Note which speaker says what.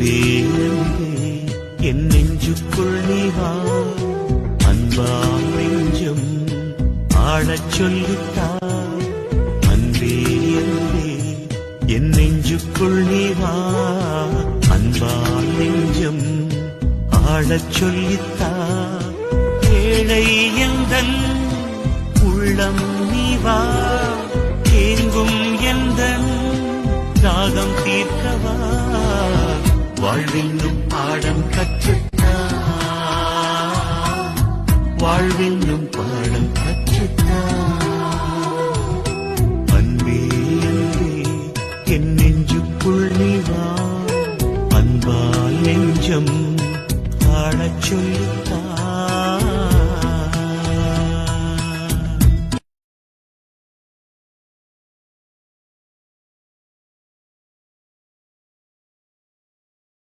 Speaker 1: அன்பே அன்பே என் நெஞ்சுக்குள் நீ வா, அன்பா நெஞ்சம் ஆடச் சொல்லித்தா. அன்பே அன்பே என் நெஞ்சுக்குள் நீ வா, அன்பா நெஞ்சம் ஆடச் சொல்லித்தா. ஏழை எந்தன் உள்ளம் நீ வா, ஏங்கும் எந்தன் தாகம் தீர்க்கவா. வாழ்வென்னும் பாடம் கற்றுத்தா, வாழ்வென்னும் பாடம் கற்றுத்தா. அன்பே அன்பே என் நெஞ்சுக்குள் நீ வா, அன்பால் நெஞ்சம் ஆடச் சொல்லித்தா.